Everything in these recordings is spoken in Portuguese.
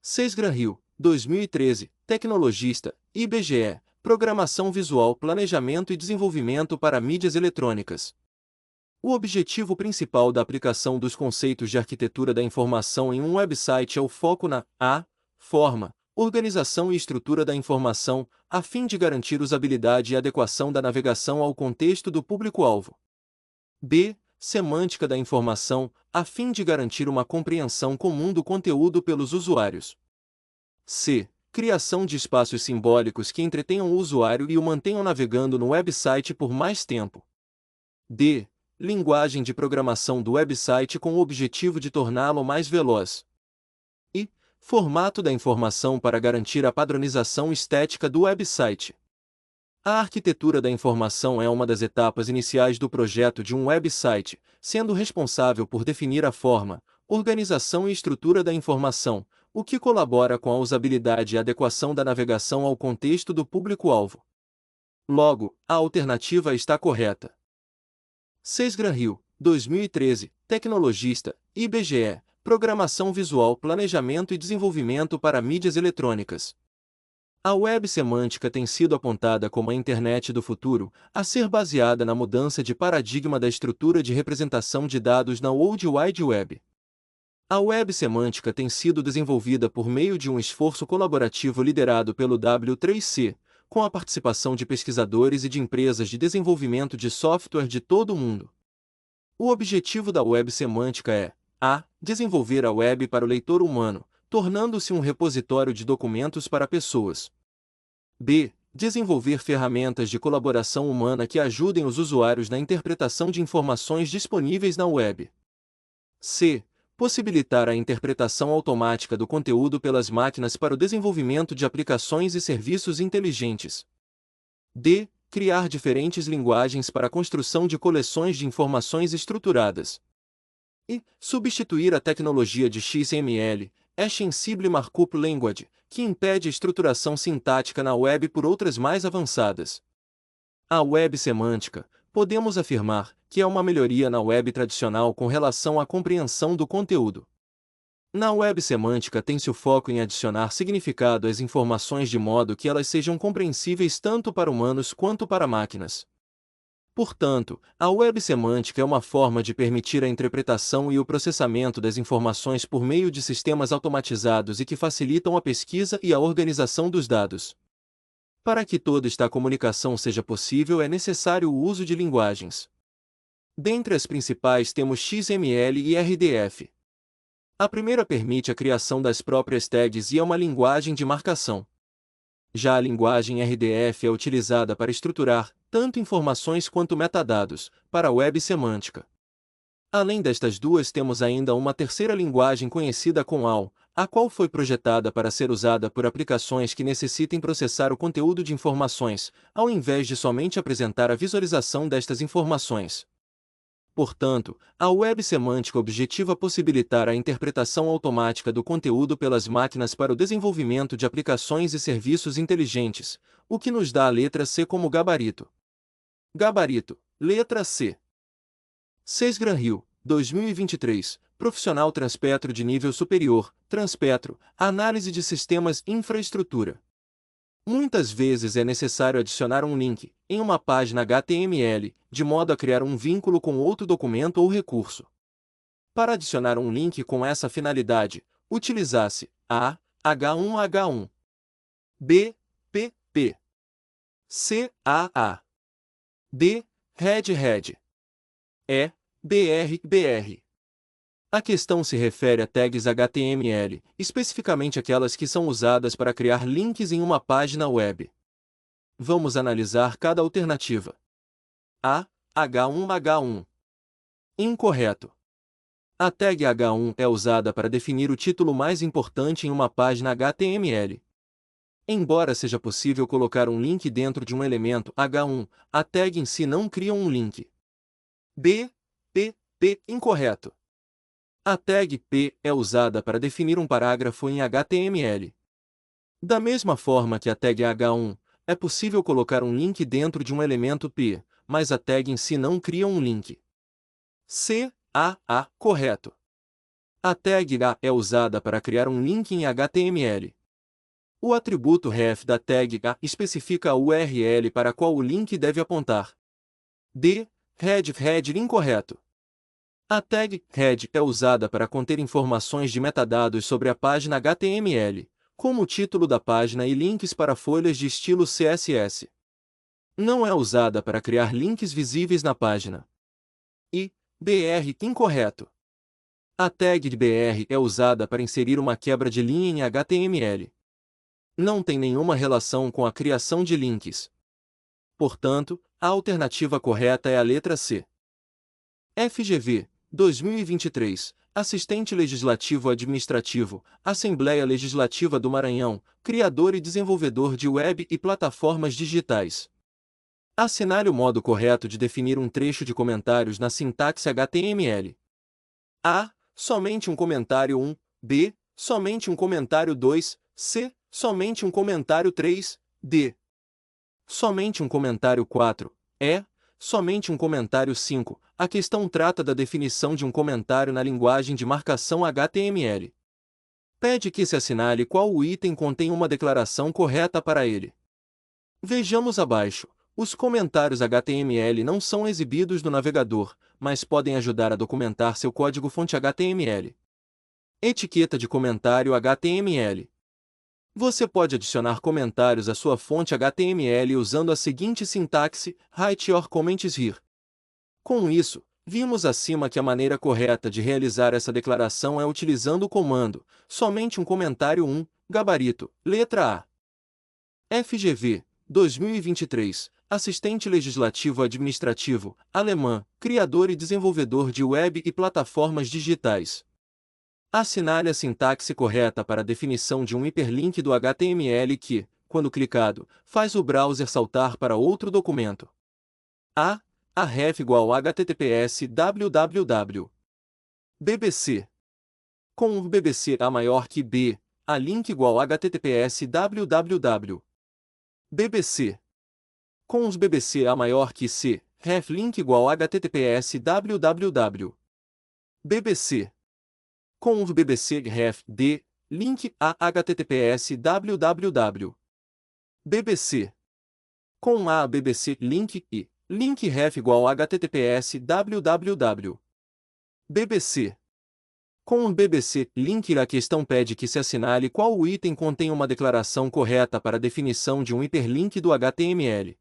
6 Gran Rio, 2013, Tecnologista, IBGE, Programação Visual, Planejamento e Desenvolvimento para Mídias Eletrônicas. O objetivo principal da aplicação dos conceitos de arquitetura da informação em um website é o foco na a. Forma, organização e estrutura da informação, a fim de garantir usabilidade e adequação da navegação ao contexto do público-alvo. b. Semântica da informação, a fim de garantir uma compreensão comum do conteúdo pelos usuários. c. Criação de espaços simbólicos que entretenham o usuário e o mantenham navegando no website por mais tempo. d. Linguagem de programação do website com o objetivo de torná-lo mais veloz. E. Formato da informação para garantir a padronização estética do website. A arquitetura da informação é uma das etapas iniciais do projeto de um website, sendo responsável por definir a forma, organização e estrutura da informação, o que colabora com a usabilidade e adequação da navegação ao contexto do público-alvo. Logo, a alternativa está correta. 6 Gran Rio, 2013, Tecnologista, IBGE, Programação Visual, Planejamento e Desenvolvimento para Mídias Eletrônicas. A web semântica tem sido apontada como a internet do futuro, a ser baseada na mudança de paradigma da estrutura de representação de dados na World Wide Web. A web semântica tem sido desenvolvida por meio de um esforço colaborativo liderado pelo W3C, com a participação de pesquisadores e de empresas de desenvolvimento de software de todo o mundo. O objetivo da web semântica é a. Desenvolver a web para o leitor humano, tornando-se um repositório de documentos para pessoas. b. Desenvolver ferramentas de colaboração humana que ajudem os usuários na interpretação de informações disponíveis na web. c. Possibilitar a interpretação automática do conteúdo pelas máquinas para o desenvolvimento de aplicações e serviços inteligentes. d. Criar diferentes linguagens para a construção de coleções de informações estruturadas. E. Substituir a tecnologia de XML, Extensible Markup Language, que impede a estruturação sintática na web por outras mais avançadas. A web semântica, podemos afirmar, que é uma melhoria na web tradicional com relação à compreensão do conteúdo. Na web semântica tem-se o foco em adicionar significado às informações de modo que elas sejam compreensíveis tanto para humanos quanto para máquinas. Portanto, a web semântica é uma forma de permitir a interpretação e o processamento das informações por meio de sistemas automatizados e que facilitam a pesquisa e a organização dos dados. Para que toda esta comunicação seja possível é necessário o uso de linguagens. Dentre as principais temos XML e RDF. A primeira permite a criação das próprias tags e é uma linguagem de marcação. Já a linguagem RDF é utilizada para estruturar tanto informações quanto metadados, para a web semântica. Além destas duas temos ainda uma terceira linguagem conhecida como AL, a qual foi projetada para ser usada por aplicações que necessitem processar o conteúdo de informações, ao invés de somente apresentar a visualização destas informações. Portanto, a web semântica objetiva possibilitar a interpretação automática do conteúdo pelas máquinas para o desenvolvimento de aplicações e serviços inteligentes, o que nos dá a letra C como gabarito. Gabarito, letra C. 6 Gran Rio, 2023, Profissional Transpetro de Nível Superior, Transpetro, Análise de Sistemas Infraestrutura. Muitas vezes é necessário adicionar um link, em uma página HTML, de modo a criar um vínculo com outro documento ou recurso. Para adicionar um link com essa finalidade, utilizasse a. H1H1 b. PP c. A. d. Red e. BR. A questão se refere a tags HTML, especificamente aquelas que são usadas para criar links em uma página web. Vamos analisar cada alternativa. A. H1H1. Incorreto. A tag H1 é usada para definir o título mais importante em uma página HTML. Embora seja possível colocar um link dentro de um elemento H1, a tag em si não cria um link. B. P. Incorreto. A tag P é usada para definir um parágrafo em HTML. Da mesma forma que a tag H1, é possível colocar um link dentro de um elemento P, mas a tag em si não cria um link. C. A. Correto. A tag A é usada para criar um link em HTML. O atributo ref da tag A especifica a URL para qual o link deve apontar. D. Header incorreto. A tag head é usada para conter informações de metadados sobre a página HTML, como o título da página e links para folhas de estilo CSS. Não é usada para criar links visíveis na página. E. BR incorreto. A tag de BR é usada para inserir uma quebra de linha em HTML. Não tem nenhuma relação com a criação de links. Portanto, a alternativa correta é a letra C. FGV 2023, Assistente Legislativo Administrativo, Assembleia Legislativa do Maranhão, criador e desenvolvedor de web e plataformas digitais. Assinale o modo correto de definir um trecho de comentários na sintaxe HTML. A. Somente um comentário 1. B. Somente um comentário 2. C. Somente um comentário 3. D. Somente um comentário 4. E. Somente um comentário 5. A questão trata da definição de um comentário na linguagem de marcação HTML. Pede que se assinale qual o item contém uma declaração correta para ele. Vejamos abaixo. Os comentários HTML não são exibidos no navegador, mas podem ajudar a documentar seu código-fonte HTML. Etiqueta de comentário HTML. Você pode adicionar comentários à sua fonte HTML usando a seguinte sintaxe: Write your comments here. Com isso, vimos acima que a maneira correta de realizar essa declaração é utilizando o comando somente um comentário 1, gabarito, letra A. FGV 2023, Assistente Legislativo Administrativo, alemã, criador e desenvolvedor de web e plataformas digitais. Assinale a sintaxe correta para a definição de um hiperlink do HTML que, quando clicado, faz o browser saltar para outro documento. A. A ref igual https www. BBC. Com o BBC A maior que B, a link igual https www. BBC. Com os BBC A maior que C, ref link igual https www. BBC. Com o BBC ref D, link a https www. BBC. Com a BBC link I, link ref igual https www. BBC. Com o BBC link a questão pede que se assinale qual o item contém uma declaração correta para a definição de um hiperlink do HTML.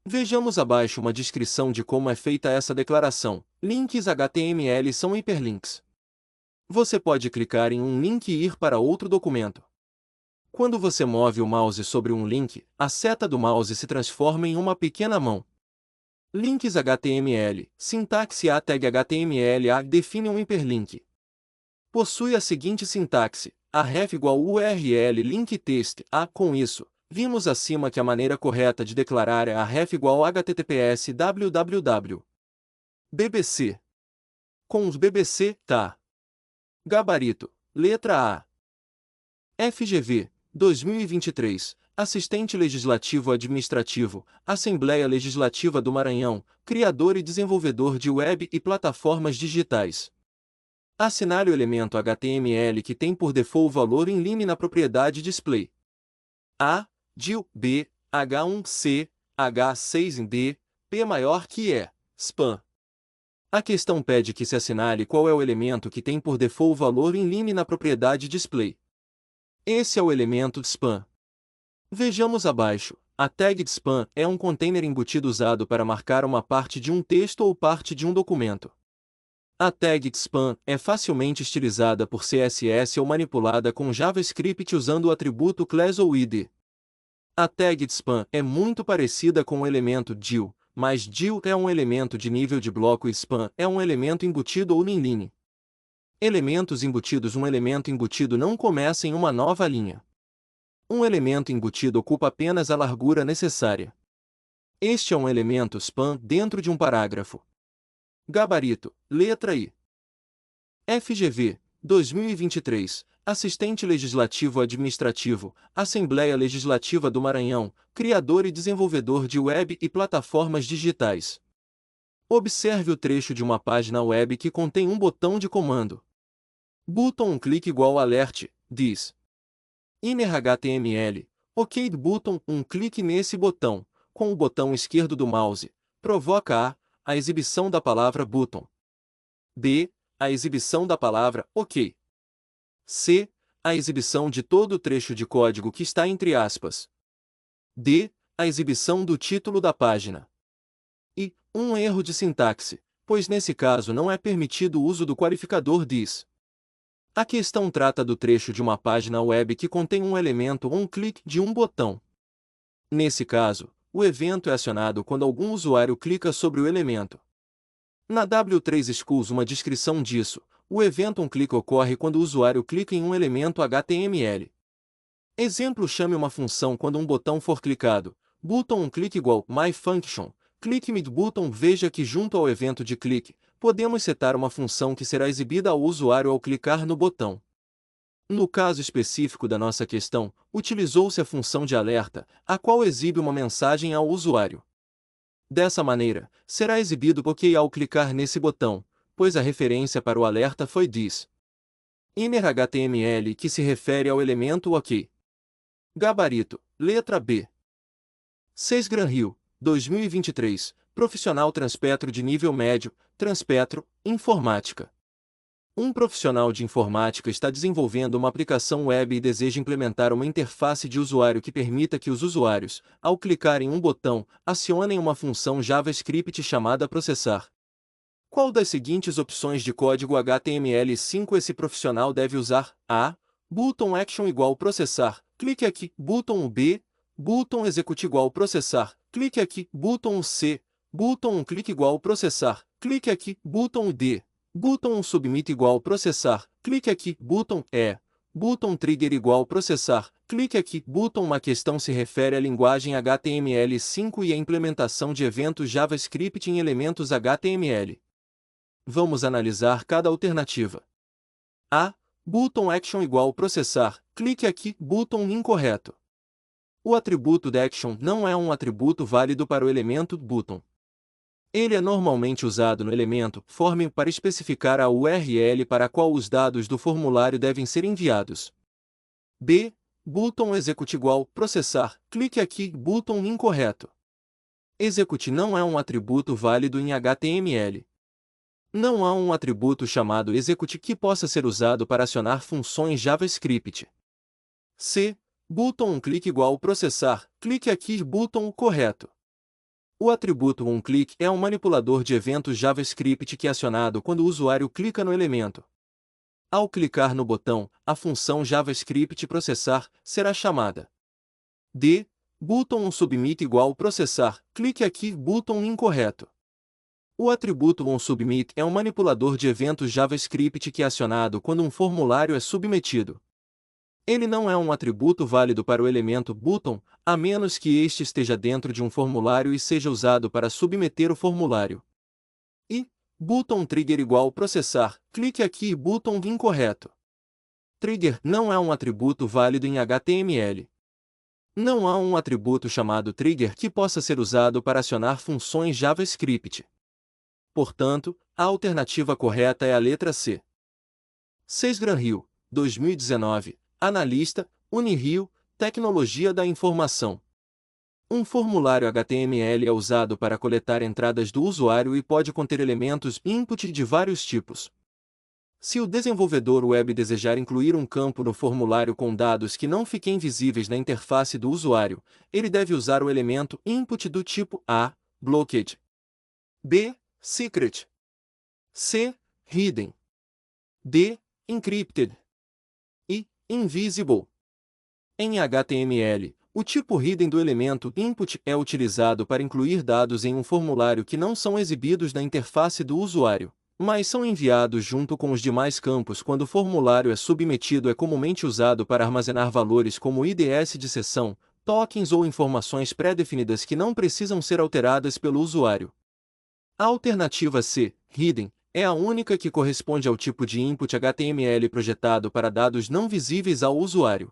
Vejamos abaixo uma descrição de como é feita essa declaração. Links HTML são hiperlinks. Você pode clicar em um link e ir para outro documento. Quando você move o mouse sobre um link, a seta do mouse se transforma em uma pequena mão. Links HTML, sintaxe A tag HTML A define um hiperlink. Possui a seguinte sintaxe: a ref igual URL link text A. Com isso, vimos acima que a maneira correta de declarar é a ref igual https www. BBC. Com os BBC, tá. Gabarito, letra A. FGV 2023, Assistente Legislativo Administrativo, Assembleia Legislativa do Maranhão, criador e desenvolvedor de web e plataformas digitais. Assinale o elemento HTML que tem por default o valor in line na propriedade display. A, DIL, B, H1C, H6D, P maior que E, spam. A questão pede que se assinale qual é o elemento que tem por default o valor in line na propriedade display. Esse é o elemento spam. Vejamos abaixo. A tag de spam é um container embutido usado para marcar uma parte de um texto ou parte de um documento. A tag de spam é facilmente estilizada por CSS ou manipulada com JavaScript usando o atributo class ou id. A tag de spam é muito parecida com o elemento DIL, mas DIL é um elemento de nível de bloco e spam é um elemento embutido ou inline. Elementos embutidos. Um elemento embutido não começa em uma nova linha. Um elemento embutido ocupa apenas a largura necessária. Este é um elemento spam dentro de um parágrafo. Gabarito, letra I. FGV 2023, Assistente Legislativo Administrativo, Assembleia Legislativa do Maranhão, criador e desenvolvedor de web e plataformas digitais. Observe o trecho de uma página web que contém um botão de comando. button clique igual alert, diz. Inner HTML, OK button, clique nesse botão, com o botão esquerdo do mouse, provoca a exibição da palavra button. B, a exibição da palavra OK. C, a exibição de todo o trecho de código que está entre aspas. D, a exibição do título da página. E, um erro de sintaxe, pois nesse caso não é permitido o uso do qualificador this. A questão trata do trecho de uma página web que contém um elemento ou um clique de um botão. Nesse caso, o evento é acionado quando algum usuário clica sobre o elemento. Na W3 Schools uma descrição disso, o evento clique ocorre quando o usuário clica em um elemento HTML. Exemplo: chame uma função quando um botão for clicado. Button clique igual myFunction, clique mid button. Veja que junto ao evento de clique, podemos setar uma função que será exibida ao usuário ao clicar no botão. No caso específico da nossa questão, utilizou-se a função de alerta, a qual exibe uma mensagem ao usuário. Dessa maneira, será exibido OK ao clicar nesse botão, pois a referência para o alerta foi this. Inner HTML, que se refere ao elemento OK. Gabarito, letra B. 6 Granhill, 2023, profissional transpetro de nível médio, transpetro, informática. Um profissional de informática está desenvolvendo uma aplicação web e deseja implementar uma interface de usuário que permita que os usuários, ao clicar em um botão, acionem uma função JavaScript chamada processar. Qual das seguintes opções de código HTML5 esse profissional deve usar? A. Button action igual processar, clique aqui. Button B. Button execute igual processar, clique aqui. Button C. Button clique igual processar, clique aqui. Button D. Button submit igual processar, clique aqui. Button E. Button trigger igual processar, clique aqui. Button uma questão se refere à linguagem HTML5 e à implementação de eventos JavaScript em elementos HTML. Vamos analisar cada alternativa. A. Button action igual processar, clique aqui. Button incorreto. O atributo action não é um atributo válido para o elemento button. Ele é normalmente usado no elemento form para especificar a URL para a qual os dados do formulário devem ser enviados. B. Button execute igual processar, clique aqui. Button incorreto. Execute não é um atributo válido em HTML. Não há um atributo chamado execute que possa ser usado para acionar funções JavaScript. C. Button clique igual processar, clique aqui. Button correto. O atributo onClick é um manipulador de eventos JavaScript que é acionado quando o usuário clica no elemento. Ao clicar no botão, a função JavaScript processar será chamada. D. Button submit igual processar, clique aqui. Button incorreto. O atributo onSubmit é um manipulador de eventos JavaScript que é acionado quando um formulário é submetido. Ele não é um atributo válido para o elemento button, a menos que este esteja dentro de um formulário e seja usado para submeter o formulário. E button trigger igual processar, clique aqui. Button incorreto. Trigger não é um atributo válido em HTML. Não há um atributo chamado trigger que possa ser usado para acionar funções JavaScript. Portanto, a alternativa correta é a letra C. 6 Granhill, 2019, analista, Unirio, Tecnologia da Informação. Um formulário HTML é usado para coletar entradas do usuário e pode conter elementos input de vários tipos. Se o desenvolvedor web desejar incluir um campo no formulário com dados que não fiquem visíveis na interface do usuário, ele deve usar o elemento input do tipo A. Blocked. B. Secret. C. Hidden. D. Encrypted. E. Invisible. Em HTML, o tipo hidden do elemento input é utilizado para incluir dados em um formulário que não são exibidos na interface do usuário, mas são enviados junto com os demais campos quando o formulário é submetido. É comumente usado para armazenar valores como IDs de seção, tokens ou informações pré-definidas que não precisam ser alteradas pelo usuário. A alternativa C, hidden, é a única que corresponde ao tipo de input HTML projetado para dados não visíveis ao usuário.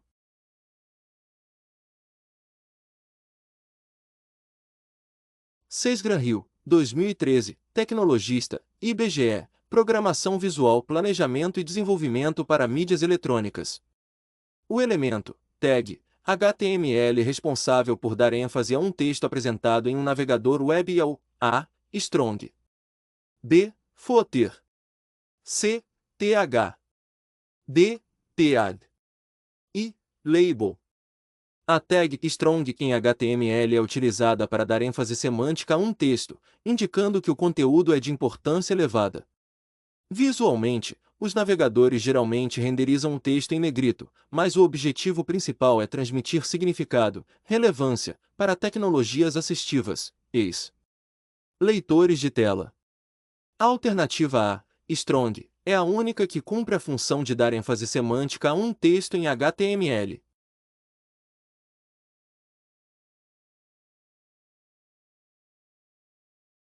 Seis Granhill, 2013, tecnologista, IBGE, programação visual, planejamento e desenvolvimento para mídias eletrônicas. O elemento tag HTML é responsável por dar ênfase a um texto apresentado em um navegador web e ao A. Strong. B. Footer. C. TH. D. Tag. I. Label. A tag strong em HTML é utilizada para dar ênfase semântica a um texto, indicando que o conteúdo é de importância elevada. Visualmente, os navegadores geralmente renderizam um texto em negrito, mas o objetivo principal é transmitir significado, relevância, para tecnologias assistivas, ex. Leitores de tela. A alternativa A, Strong, é a única que cumpre a função de dar ênfase semântica a um texto em HTML.